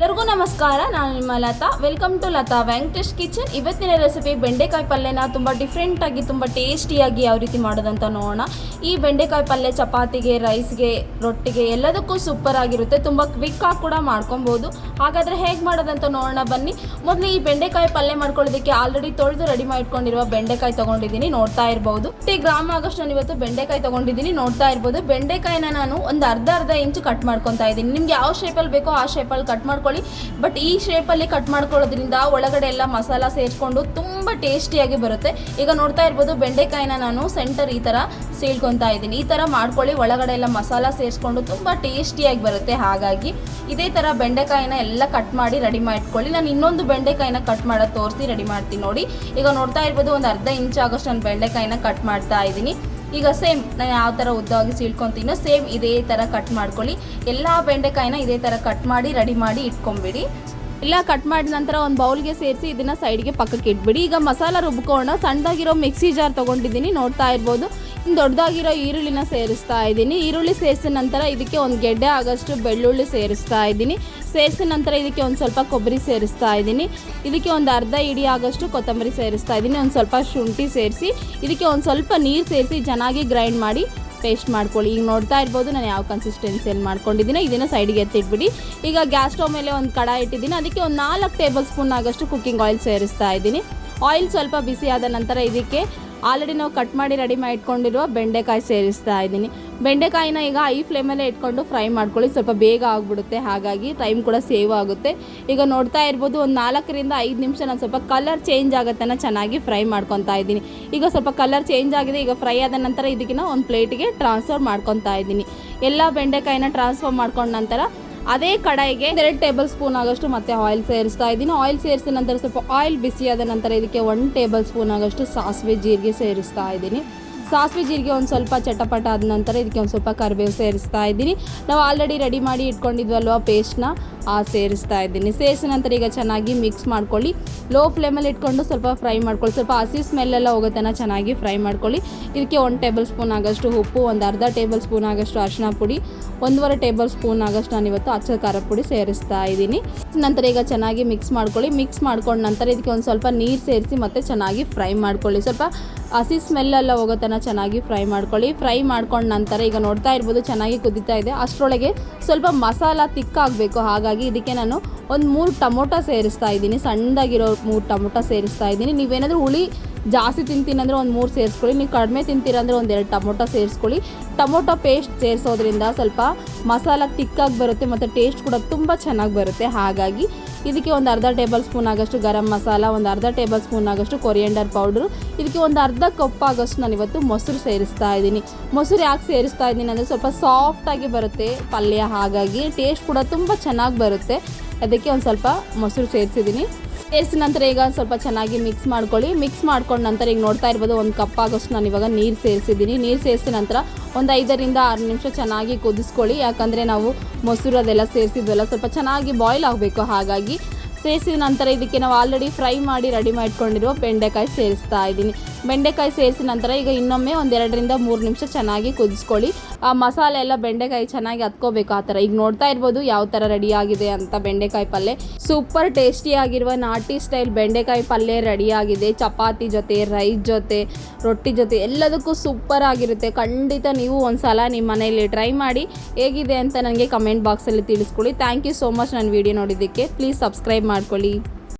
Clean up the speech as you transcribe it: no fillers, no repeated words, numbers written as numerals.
ಎಲ್ಲರಿಗೂ ನಮಸ್ಕಾರ. ನಾನು ನಿಮ್ಮ Lata. Welcome to Lata Venkatesh kitchen. ಇವತ್ತಿನ ರೆಸಿಪಿ ಬೆಂಡೆಕಾಯಿ ಪಲ್ಯನ ತುಂಬ ಡಿಫ್ರೆಂಟಾಗಿ ತುಂಬ ಟೇಸ್ಟಿಯಾಗಿ ಯಾವ ರೀತಿ ಮಾಡೋದಂತ ನೋಡೋಣ. ಈ ಬೆಂಡೆಕಾಯಿ ಪಲ್ಯ ಚಪಾತಿಗೆ, ರೈಸ್ಗೆ, ರೊಟ್ಟಿಗೆ ಎಲ್ಲದಕ್ಕೂ ಸೂಪರ್ ಆಗಿರುತ್ತೆ. ತುಂಬ ಕ್ವಿಕ್ಕಾಗಿ ಕೂಡ ಮಾಡ್ಕೊಬೋದು. ಹಾಗಾದರೆ ಹೇಗೆ ಮಾಡೋದಂತ ನೋಡೋಣ ಬನ್ನಿ. ಮೊದಲು ಈ ಬೆಂಡೆಕಾಯಿ ಪಲ್ಯ ಮಾಡ್ಕೊಳ್ಳೋದಕ್ಕೆ ಆಲ್ರೆಡಿ ತೊಳೆದು ರೆಡಿ ಮಾಡಿಟ್ಕೊಂಡಿರುವ ಬೆಂಡೆಕಾಯಿ ತೊಗೊಂಡಿದ್ದೀನಿ, ನೋಡ್ತಾ ಇರ್ಬೋದು. 50 ಗ್ರಾಮ್ ಆಗೋಷ್ಟು ನಾನು ಇವತ್ತು ಬೆಂಡೆಕಾಯಿ ತೊಗೊಂಡಿದ್ದೀನಿ, ನೋಡ್ತಾ ಇರ್ಬೋದು. ಬೆಂಡೆಕಾಯಿನ ನಾನು ಒಂದು ಅರ್ಧ ಇಂಚು ಕಟ್ ಮಾಡ್ಕೊತಾ ಇದ್ದೀನಿ. ನಿಮ್ಗೆ ಯಾವ ಶೇಪಲ್ಲಿ ಬೇಕೋ ಆ ಶೇಪಲ್ಲಿ ಕಟ್ ಮಾಡ್ಕೊಳ್ಳಿ. ಬಟ್ ಈ ಶೇಪಲ್ಲಿ ಕಟ್ ಮಾಡ್ಕೊಳ್ಳೋದ್ರಿಂದ ಒಳಗಡೆ ಎಲ್ಲ ಮಸಾಲ ಸೇರಿಸ್ಕೊಂಡು ತುಂಬ ಟೇಸ್ಟಿಯಾಗಿ ಬರುತ್ತೆ. ಈಗ ನೋಡ್ತಾ ಇರ್ಬೋದು, ಬೆಂಡೆಕಾಯಿನ ನಾನು ಸೆಂಟರ್ ಈ ಥರ ಸೀಳ್ಕೊತಾ ಇದ್ದೀನಿ. ಈ ಥರ ಮಾಡ್ಕೊಳ್ಳಿ, ಒಳಗಡೆ ಎಲ್ಲ ಮಸಾಲ ಸೇರಿಸ್ಕೊಂಡು ತುಂಬ ಟೇಸ್ಟಿಯಾಗಿ ಬರುತ್ತೆ. ಹಾಗಾಗಿ ಇದೇ ಥರ ಬೆಂಡೆಕಾಯಿನ ಎಲ್ಲ ಕಟ್ ಮಾಡಿ ರೆಡಿ ಮಾಡಿಟ್ಕೊಳ್ಳಿ. ನಾನು ಇನ್ನೊಂದು ಬೆಂಡೆಕಾಯಿನ ಕಟ್ ಮಾಡೋದು ತೋರಿಸಿ ರೆಡಿ ಮಾಡ್ತೀನಿ ನೋಡಿ. ಈಗ ನೋಡ್ತಾ ಇರ್ಬೋದು, ಒಂದು ಅರ್ಧ ಇಂಚ್ ಆಗೋಷ್ಟು ನಾನು ಬೆಂಡೆಕಾಯಿನ ಕಟ್ ಮಾಡ್ತಾ ಇದ್ದೀನಿ. ಈಗ ಸೇಮ್ ನಾನು ಯಾವ ಥರ ಉದ್ದವಾಗಿ ಸೀಳ್ಕೊತೀನೋ ಸೇಮ್ ಇದೇ ಥರ ಕಟ್ ಮಾಡ್ಕೊಳ್ಳಿ. ಎಲ್ಲ ಬೆಂಡೆಕಾಯಿನ ಇದೇ ಥರ ಕಟ್ ಮಾಡಿ ರೆಡಿ ಮಾಡಿ ಇಟ್ಕೊಂಬಿಡಿ. ಎಲ್ಲ ಕಟ್ ಮಾಡಿದ ನಂತರ ಒಂದು ಬೌಲ್ಗೆ ಸೇರಿಸಿ ಇದನ್ನು ಸೈಡ್ಗೆ ಪಕ್ಕಕ್ಕೆ ಇಟ್ಬಿಡಿ. ಈಗ ಮಸಾಲ ರುಬ್ಕೋಣ. ಸಣ್ಣದಾಗಿರೋ ಮಿಕ್ಸಿ ಜಾರ್ ತೊಗೊಂಡಿದ್ದೀನಿ, ನೋಡ್ತಾ ಇರ್ಬೋದು. ಇನ್ನು ದೊಡ್ಡದಾಗಿರೋ ಈರುಳ್ಳಿನ ಸೇರಿಸ್ತಾ ಇದ್ದೀನಿ. ಈರುಳ್ಳಿ ಸೇರಿಸಿದ ನಂತರ ಇದಕ್ಕೆ ಒಂದು ಗೆಡ್ಡೆ ಆಗೋಷ್ಟು ಬೆಳ್ಳುಳ್ಳಿ ಸೇರಿಸ್ತಾ ಇದ್ದೀನಿ. ಸೇರಿಸಿದ ನಂತರ ಇದಕ್ಕೆ ಒಂದು ಸ್ವಲ್ಪ ಕೊಬ್ಬರಿ ಸೇರಿಸ್ತಾ ಇದ್ದೀನಿ. ಇದಕ್ಕೆ ಒಂದು ಅರ್ಧ ಇಡಿ ಆಗೋಷ್ಟು ಕೊತ್ತಂಬರಿ ಸೇರಿಸ್ತಾ ಇದ್ದೀನಿ. ಒಂದು ಸ್ವಲ್ಪ ಶುಂಠಿ ಸೇರಿಸಿ ಇದಕ್ಕೆ ಒಂದು ಸ್ವಲ್ಪ ನೀರು ಸೇರಿಸಿ ಚೆನ್ನಾಗಿ ಗ್ರೈಂಡ್ ಮಾಡಿ ಪೇಸ್ಟ್ ಮಾಡ್ಕೊಳ್ಳಿ. ಈಗ ನೋಡ್ತಾ ಇರ್ಬೋದು ನಾನು ಯಾವ ಕನ್ಸಿಸ್ಟೆನ್ಸಿಯಲ್ಲಿ ಮಾಡ್ಕೊಂಡಿದ್ದೀನಿ. ಇದನ್ನು ಸೈಡ್ಗೆ ಎತ್ತಿಟ್ಬಿಡಿ. ಈಗ ಗ್ಯಾಸ್ ಸ್ಟವ್ ಮೇಲೆ ಒಂದು ಕಡಾಯಿ ಇಟ್ಟಿದ್ದೀನಿ. ಅದಕ್ಕೆ ಒಂದು 4 ಟೇಬಲ್ ಸ್ಪೂನ್ ಆಗೋಷ್ಟು ಕುಕ್ಕಿಂಗ್ ಆಯಿಲ್ ಸೇರಿಸ್ತಾ ಇದ್ದೀನಿ. ಆಯಿಲ್ ಸ್ವಲ್ಪ ಬಿಸಿ ಆದ ನಂತರ ಇದಕ್ಕೆ ಆಲ್ರೆಡಿ ನಾವು ಕಟ್ ಮಾಡಿ ರೆಡಿ ಮಾಡಿ ಇಟ್ಕೊಂಡಿರುವ ಬೆಂಡೆಕಾಯಿ ಸೇರಿಸ್ತಾ ಇದ್ದೀನಿ. ಬೆಂಡೆಕಾಯಿನ ಈಗ ಐ ಫ್ಲೇಮಲ್ಲೇ ಇಟ್ಕೊಂಡು ಫ್ರೈ ಮಾಡ್ಕೊಳ್ಳಿ. ಸ್ವಲ್ಪ ಬೇಗ ಆಗಿಬಿಡುತ್ತೆ, ಹಾಗಾಗಿ ಟೈಮ್ ಕೂಡ ಸೇವ್ ಆಗುತ್ತೆ. ಈಗ ನೋಡ್ತಾ ಇರ್ಬೋದು, ಒಂದು 4 ರಿಂದ 5 ನಿಮಿಷ ನಾನು ಸ್ವಲ್ಪ ಕಲರ್ ಚೇಂಜ್ ಆಗುತ್ತನ್ನ ಚೆನ್ನಾಗಿ ಫ್ರೈ ಮಾಡ್ಕೊತಾ ಇದ್ದೀನಿ. ಈಗ ಸ್ವಲ್ಪ ಕಲರ್ ಚೇಂಜ್ ಆಗಿದೆ. ಈಗ ಫ್ರೈ ಆದ ನಂತರ ಇದಕ್ಕಿನ ಒಂದು ಪ್ಲೇಟಿಗೆ ಟ್ರಾನ್ಸ್ಫರ್ ಮಾಡ್ಕೊತಾ ಇದ್ದೀನಿ. ಎಲ್ಲ ಬೆಂಡೆಕಾಯಿನ ಟ್ರಾನ್ಸ್ಫರ್ ಮಾಡ್ಕೊಂಡ ನಂತರ ಅದೇ ಕಡಾಯಿಗೆ 2 ಟೇಬಲ್ ಸ್ಪೂನ್ ಆಗೋಷ್ಟು ಮತ್ತೆ ಆಯಿಲ್ ಸೇರಿಸ್ತಾ ಇದ್ದೀನಿ. ಆಯಿಲ್ ಸೇರಿಸಿದ ನಂತರ ಸ್ವಲ್ಪ ಆಯಿಲ್ ಬಿಸಿಯಾದ ನಂತರ ಇದಕ್ಕೆ 1 ಟೇಬಲ್ ಸ್ಪೂನ್ ಆಗೋಷ್ಟು ಸಾಸಿವೆ ಜೀರಿಗೆ ಸೇರಿಸ್ತಾ ಇದ್ದೀನಿ. ಸಾಸಿವೆ ಜೀರಿಗೆ ಒಂದು ಸ್ವಲ್ಪ ಚಟಪಟ ಆದ ನಂತರ ಇದಕ್ಕೆ ಒಂದು ಸ್ವಲ್ಪ ಕರಿಬೇವು ಸೇರಿಸ್ತಾ ಇದ್ದೀನಿ. ನಾವು ಆಲ್ರೆಡಿ ರೆಡಿ ಮಾಡಿ ಇಟ್ಕೊಂಡಿದ್ವಲ್ವ ಪೇಸ್ಟ್ನ ಸೇರಿಸ್ತಾ ಇದ್ದೀನಿ. ಸೇರಿಸಿದ ನಂತರ ಈಗ ಚೆನ್ನಾಗಿ ಮಿಕ್ಸ್ ಮಾಡ್ಕೊಳ್ಳಿ. ಲೋ ಫ್ಲೇಮಲ್ಲಿ ಇಟ್ಕೊಂಡು ಸ್ವಲ್ಪ ಫ್ರೈ ಮಾಡ್ಕೊಳ್ಳಿ. ಸ್ವಲ್ಪ ಹಸಿ ಸ್ಮೆಲ್ಲೆಲ್ಲ ಹೋಗೋತನ ಚೆನ್ನಾಗಿ ಫ್ರೈ ಮಾಡ್ಕೊಳ್ಳಿ. ಇದಕ್ಕೆ 1 ಟೇಬಲ್ ಸ್ಪೂನ್ ಆಗೋಷ್ಟು ಉಪ್ಪು, ಒಂದು ಅರ್ಧ ಟೇಬಲ್ ಸ್ಪೂನ್ ಆಗೋಷ್ಟು ಅರಿಶಿನ ಪುಡಿ, 1.5 ಟೇಬಲ್ ಸ್ಪೂನ್ ಆಗೋಷ್ಟು ನಾನು ಇವತ್ತು ಅಚ್ಚ ಖಾರ ಪುಡಿ ಸೇರಿಸ್ತಾ ಇದ್ದೀನಿ. ನಂತರ ಈಗ ಚೆನ್ನಾಗಿ ಮಿಕ್ಸ್ ಮಾಡ್ಕೊಳ್ಳಿ. ಮಿಕ್ಸ್ ಮಾಡ್ಕೊಂಡ ನಂತರ ಇದಕ್ಕೆ ಒಂದು ಸ್ವಲ್ಪ ನೀರು ಸೇರಿಸಿ ಮತ್ತೆ ಚೆನ್ನಾಗಿ ಫ್ರೈ ಮಾಡ್ಕೊಳ್ಳಿ. ಸ್ವಲ್ಪ ಹಸಿ ಸ್ಮೆಲ್ಲೆಲ್ಲ ಹೋಗೋತನ ಚೆನ್ನಾಗಿ ಫ್ರೈ ಮಾಡ್ಕೊಳ್ಳಿ. ಫ್ರೈ ಮಾಡ್ಕೊಂಡ ನಂತರ ಈಗ ನೋಡ್ತಾ ಇರ್ಬೋದು ಚೆನ್ನಾಗಿ ಕುದೀತಾ ಇದೆ. ಅಷ್ಟರೊಳಗೆ ಸ್ವಲ್ಪ ಮಸಾಲ ತಿಕ್ಕಾಗಬೇಕು. ಹಾಗಾಗಿ ಇದಕ್ಕೆ ನಾನು ಒಂದು 3 ಟೊಮೊಟೊ ಸೇರಿಸ್ತಾ ಇದ್ದೀನಿ. ಸಣ್ಣದಾಗಿರೋ 3 ಟೊಮೊಟೊ ಸೇರಿಸ್ತಾ ಇದ್ದೀನಿ. ನೀವೇನಾದರೂ ಹುಳಿ ಜಾಸ್ತಿ ತಿಂತೀನಂದರೆ ಒಂದು 3 ಸೇರಿಸ್ಕೊಳ್ಳಿ. ನೀವು ಕಡಿಮೆ ತಿಂತೀರಂದರೆ ಒಂದು 2 ಟೊಮೊಟೊ ಸೇರಿಸ್ಕೊಳ್ಳಿ. ಟೊಮೊಟೊ ಪೇಸ್ಟ್ ಸೇರಿಸೋದ್ರಿಂದ ಸ್ವಲ್ಪ ಮಸಾಲ ತಿಕ್ಕಾಗಿ ಬರುತ್ತೆ ಮತ್ತು ಟೇಸ್ಟ್ ಕೂಡ ತುಂಬ ಚೆನ್ನಾಗಿ ಬರುತ್ತೆ. ಹಾಗಾಗಿ ಇದಕ್ಕೆ ಒಂದು ಅರ್ಧ ಟೇಬಲ್ ಸ್ಪೂನ್ ಆಗೋಷ್ಟು ಗರಂ ಮಸಾಲ, ಒಂದು ಅರ್ಧ ಟೇಬಲ್ ಸ್ಪೂನ್ ಆಗೋಷ್ಟು ಕೊರಿಯಂಡರ್ ಪೌಡ್ರು, ಇದಕ್ಕೆ ಒಂದು ಅರ್ಧ ಕಪ್ ಆಗೋಷ್ಟು ನಾನು ಇವತ್ತು ಮೊಸರು ಸೇರಿಸ್ತಾ ಇದ್ದೀನಿ. ಮೊಸರು ಯಾಕೆ ಸೇರಿಸ್ತಾ ಇದ್ದೀನಿ ಅಂದರೆ ಸ್ವಲ್ಪ ಸಾಫ್ಟಾಗಿ ಬರುತ್ತೆ ಪಲ್ಯ, ಹಾಗಾಗಿ ಟೇಸ್ಟ್ ಕೂಡ ತುಂಬ ಚೆನ್ನಾಗಿ ಬರುತ್ತೆ. ಅದಕ್ಕೆ ಒಂದು ಸ್ವಲ್ಪ ಮೊಸರು ಸೇರಿಸಿದ್ದೀನಿ. ಸೇರಿಸಿದ ನಂತರ ಈಗ ಸ್ವಲ್ಪ ಚೆನ್ನಾಗಿ ಮಿಕ್ಸ್ ಮಾಡ್ಕೊಳ್ಳಿ. ಮಿಕ್ಸ್ ಮಾಡ್ಕೊಂಡ ನಂತರ ಈಗ ನೋಡ್ತಾ ಇರ್ಬೋದು ಒಂದು ಕಪ್ ಆಗೋಷ್ಟು ನಾನು ಇವಾಗ ನೀರು ಸೇರಿಸಿದ್ದೀನಿ. ನೀರು ಸೇರಿಸಿದ ನಂತರ ಒಂದು 5 ರಿಂದ 6 ನಿಮಿಷ ಚೆನ್ನಾಗಿ ಕುದಿಸ್ಕೊಳ್ಳಿ. ಯಾಕಂದರೆ ನಾವು ಮೊಸರು ಅದೆಲ್ಲ ಸೇರಿಸಿದ್ವಲ್ಲ, ಸ್ವಲ್ಪ ಚೆನ್ನಾಗಿ ಬಾಯ್ಲ್ ಆಗಬೇಕು. ಹಾಗಾಗಿ ಸೇರಿಸಿದ ನಂತರ ಇದಕ್ಕೆ ನಾವು ಆಲ್ರೆಡಿ ಫ್ರೈ ಮಾಡಿ ರೆಡಿ ಮಾಡಿಕೊಂಡಿರುವ ಬೆಂಡೆಕಾಯಿ ಸೇರಿಸ್ತಾ ಇದ್ದೀನಿ. ಬೆಂಡೆಕಾಯಿ ಸೇರಿಸಿದ ನಂತರ ಈಗ ಇನ್ನೊಮ್ಮೆ ಒಂದು 2 ರಿಂದ 3 ನಿಮಿಷ ಚೆನ್ನಾಗಿ ಕುದಿಸ್ಕೊಳ್ಳಿ. ಆ ಮಸಾಲೆ ಎಲ್ಲ ಬೆಂಡೆಕಾಯಿ ಚೆನ್ನಾಗಿ ಹತ್ಕೋಬೇಕು ಆ ಥರ. ಈಗ ನೋಡ್ತಾ ಇರ್ಬೋದು ಯಾವ ಥರ ರೆಡಿಯಾಗಿದೆ ಅಂತ ಬೆಂಡೆಕಾಯಿ ಪಲ್ಯ. ಸೂಪರ್ ಟೇಸ್ಟಿಯಾಗಿರುವ ನಾಟಿ ಸ್ಟೈಲ್ ಬೆಂಡೆಕಾಯಿ ಪಲ್ಯ ರೆಡಿಯಾಗಿದೆ. ಚಪಾತಿ ಜೊತೆ, ರೈಸ್ ಜೊತೆ, ರೊಟ್ಟಿ ಜೊತೆ ಎಲ್ಲದಕ್ಕೂ ಸೂಪರ್ ಆಗಿರುತ್ತೆ. ಖಂಡಿತ ನೀವು ಒಂದು ಸಲ ನಿಮ್ಮ ಮನೆಯಲ್ಲಿ ಟ್ರೈ ಮಾಡಿ ಹೇಗಿದೆ ಅಂತ ನನಗೆ ಕಮೆಂಟ್ ಬಾಕ್ಸಲ್ಲಿ ತಿಳಿಸ್ಕೊಳ್ಳಿ. ಥ್ಯಾಂಕ್ ಯು ಸೋ ಮಚ್ ನನ್ನ ವೀಡಿಯೋ ನೋಡಿದ್ದಕ್ಕೆ. ಪ್ಲೀಸ್ ಸಬ್ಸ್ಕ್ರೈಬ್ ಮಾಡ್ಕೊಳ್ಳಿ.